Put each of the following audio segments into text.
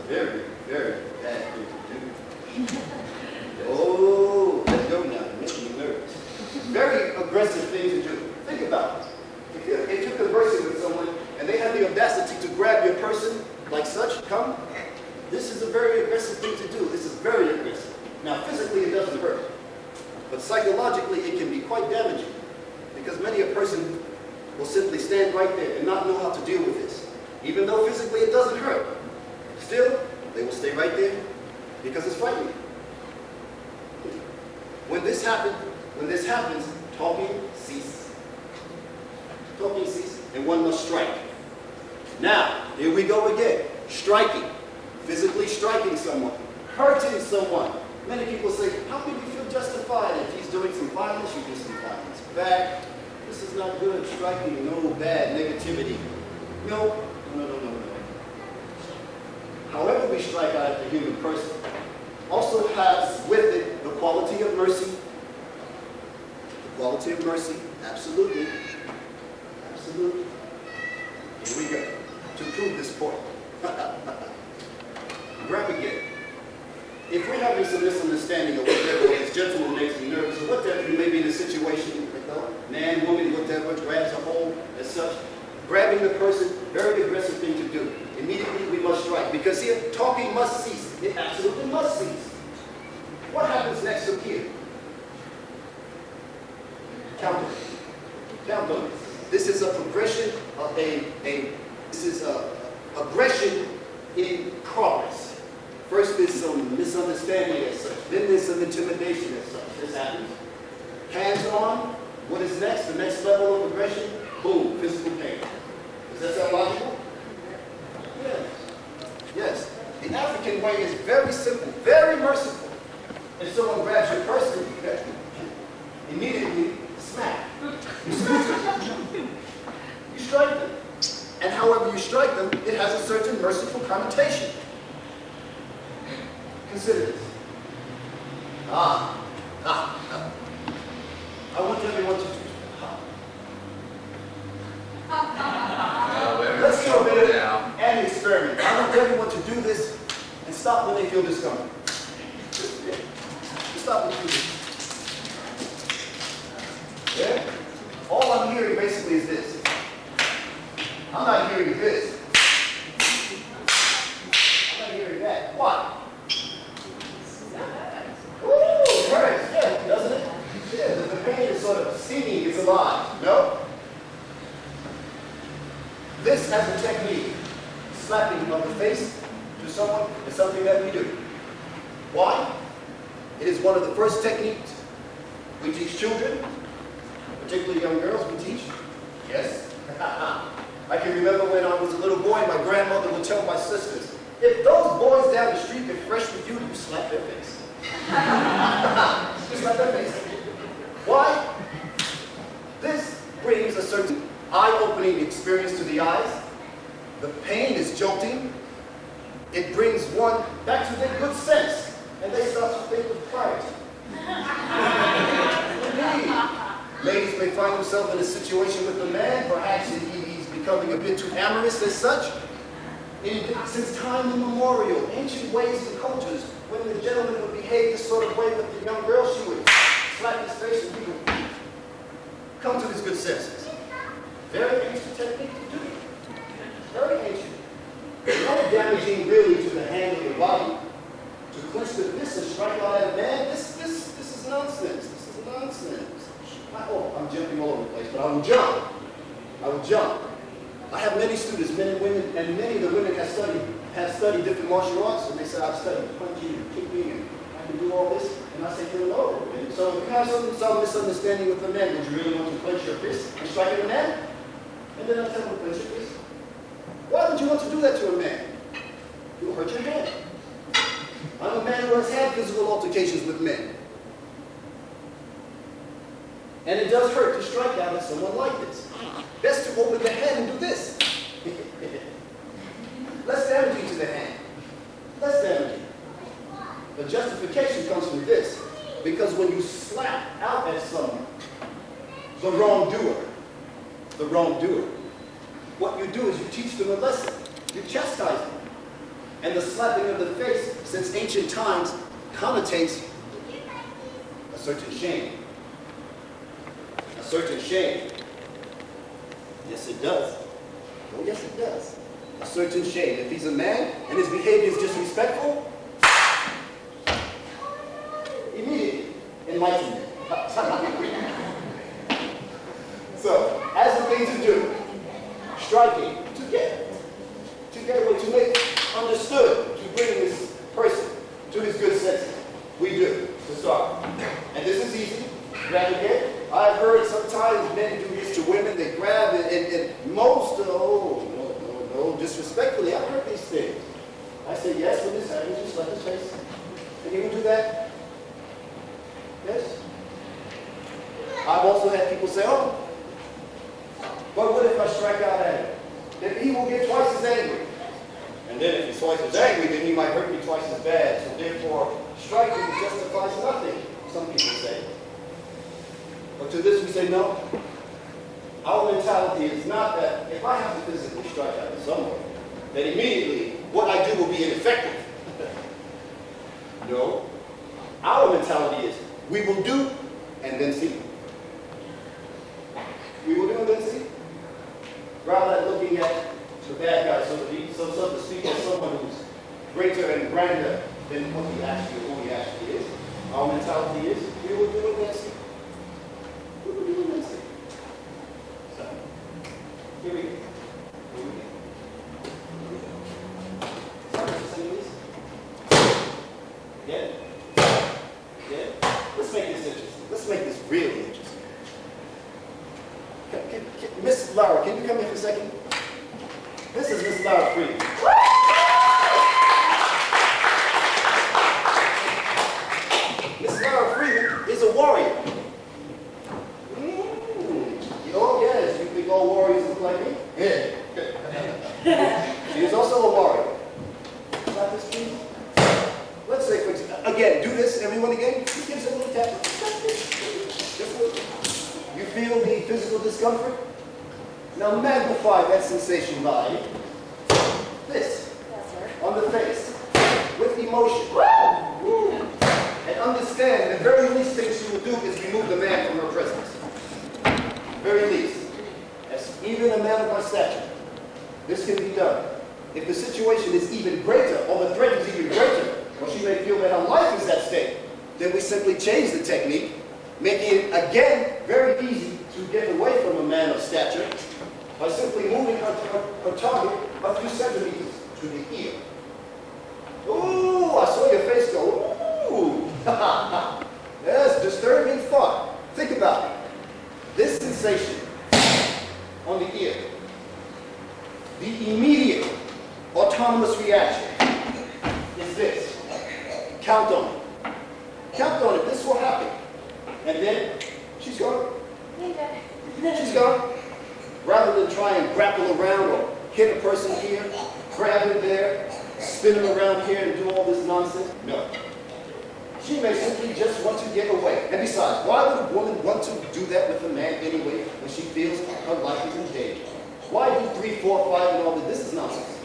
Very, very bad thing to do. Oh, let's go now. You're making me nervous. Very aggressive thing to do. Think about it. If you're conversing with someone and they have the audacity to grab your person like such, come, this is a very aggressive thing to do. This is very aggressive. Now, physically, it doesn't hurt. But psychologically, it can be quite damaging. Because many a person will simply stand right there and not know how to deal with this. Even though physically it doesn't hurt. Still, they will stay right there because it's frightening. When this happens, talking ceases. Talking ceases, and one must strike. Now, here we go again. Striking. Physically striking someone. Hurting someone. Many people say, how can you feel justified if he's doing some violence? You do some violence back. This is not good. Striking, no bad negativity. No. However we strike out at the human person also has with it the quality of mercy. The quality of mercy, absolutely. Absolutely. Here we go. To prove this point. Grab again. If we're having some misunderstanding or whatever, or this gentleman makes me nervous, or whatever, you may be in a situation, man, woman, whatever, grabs a hold as such, grabbing the person, very aggressive thing to do. Immediately we must strike. Because here, talking must cease. It absolutely must cease. What happens next from here? Counter. Counter. This is a progression of this is aggression in progress. First there's some misunderstanding as such. Then there's some intimidation as such. This happens. Hands on. What is next? The next level of aggression? Boom, physical pain. Does that sound logical? Yes. Yes. The African way is very simple, very merciful. If someone grabs your person, immediately smack. You smack them. You strike them. And however you strike them, it has a certain merciful connotation. Consider this. I want everyone to do let's do a bit of an experiment. I want everyone to do this and stop when they feel discomfort. Stop when you do this. Yeah? All I'm hearing basically is this. I'm not hearing this. I'm not hearing that. Why? Ooh, it hurts. Yeah, doesn't it? Yeah, the pain is sort of stinging. It's alive. No? This as a technique, slapping of the face to someone, is something that we do. Why? It is one of the first techniques we teach children, particularly young girls, we teach. Yes. I can remember when I was a little boy, my grandmother would tell my sisters, if those boys down the street get fresh with you, you slap their face. You slap their face. Why? This brings a certain eye-opening experience to the eyes. The pain is jolting. It brings one back to their good sense, and they start to think with clarity. Indeed. Ladies may find themselves in a situation with a man, perhaps he's becoming a bit too amorous as such. Since time immemorial, ancient ways and cultures, when the gentleman would behave this sort of way with the young girl, she would slap his face and he would come to his good senses. Very ancient technique to do. Very ancient. Not damaging really to the hand or the body. To clench the fist and strike out at a man, this is nonsense. This is nonsense. I'm jumping all over the place, but I will jump. I will jump. I have many students, men and women, and many of the women have studied different martial arts, and they say, I've studied punching and kicking, and I can do all this, and I say, no. And so if you have some misunderstanding with a man, would you really want to clench your fist and strike at a man? And then I tell them to clench your fist. Why would you want to do that to a man? You'll hurt your hand. I'm a man who has had physical altercations with men. And it does hurt to strike out at someone like this. Best to open the hand and do this. Less damaging to the hand. Less damaging. The justification comes from this. Because when you slap out at someone, the wrongdoer, what you do is you teach them a lesson. You chastise them. And the slapping of the face, since ancient times, connotates a certain shame. A certain shame. Yes, it does. Oh, yes, it does. A certain shame. If he's a man and his behavior is disrespectful, immediately enlightenment. So, as the things to do, striking, to make understood, to bring this person to his good senses. We do, to start. And this is easy. Grab again. I've heard sometimes men do this to women. They grab and most, no, disrespectfully, I've heard these things. I say, yes, when this happens, just slap his face. Can you do that? Yes? I've also had people say, oh, but what if I strike out at him? Then he will get twice as angry. And then if he's twice as angry, then he might hurt me twice as bad. So therefore, striking justifies nothing, some people say. But to this we say, no. Our mentality is not that if I have to physically strike out at someone, that immediately what I do will be ineffective. No. Our mentality is, we will do and then see. We will do and then see. Rather than looking at the bad guy, so to speak, as someone who's greater and grander than who he actually is. Our mentality is, we will do and then see. We will do and then see. So, here we go. Yeah? Yeah? Let's make this interesting. Let's make this really interesting. Miss Laura, can you come here for a second? This is Miss Laura Freeman. Miss Laura Freeman is a warrior. Oh, yes, you think all warriors look like me? Yeah. She is also a warrior. Not this piece. Let's say, for example, again, do this, everyone again. Just give us a little tap. You feel the physical discomfort? Now magnify that sensation by this, on the face, with emotion. Woo! And understand the very least thing she will do is remove the man from her presence. Very least. As even a man of my stature, this can be done. If the situation is even greater, or the threat is even greater, or she may feel that her life is at stake, then we simply change the technique, making it, again, very easy to get away from a man of stature by simply moving her target a few centimeters to the ear. Ooh, I saw your face go, ooh. Yes, disturbing thought. Think about it. This sensation on the ear, the immediate autonomous reaction is this. Count on it. Count on it. This will happen. And then she's gone. She's gone. Rather than try and grapple around or hit a person here, grab him there, spin him around here and do all this nonsense. No. She may simply just want to get away. And besides, why would a woman want to do that with a man anyway when she feels her life is in danger? Why do 3, 4, 5 and all that? This is nonsense.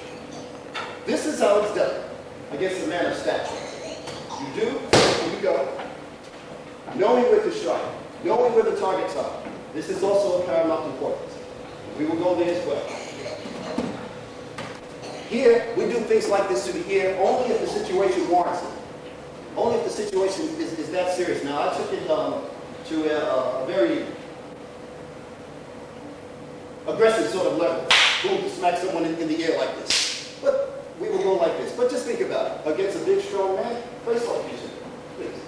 This is how it's done against a man of stature. You do, here you go. Knowing where to strike, knowing where the targets are. This is also of paramount importance. We will go there as well. Here, we do things like this to the ear only if the situation warrants it. Only if the situation is that serious. Now, I took it to a very aggressive sort of level. Boom, smack someone in the ear like this. But we will go like this. But just think about it. Against a big, strong man, face off each other, please.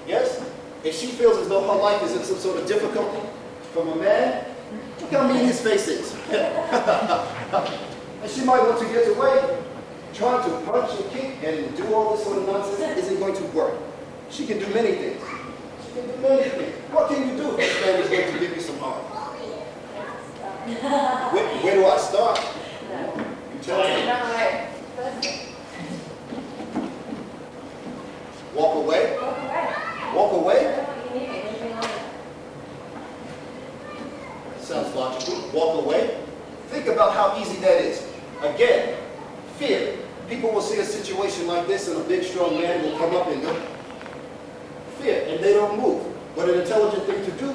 Yes? If she feels as though her life is in some sort of difficulty from a man, look how mean his face is. And she might want to get away. Trying to punch and kick and do all this sort of nonsense isn't going to work. She can do many things. She can do many things. What can you do if this man is going to give you some harm? Where do I start? You tell me. Walk away? Walk away? Sounds logical. Walk away. Think about how easy that is. Again, fear. People will see a situation situation like this, and a big, strong man will come up and go, fear, and they don't move. But an intelligent thing to do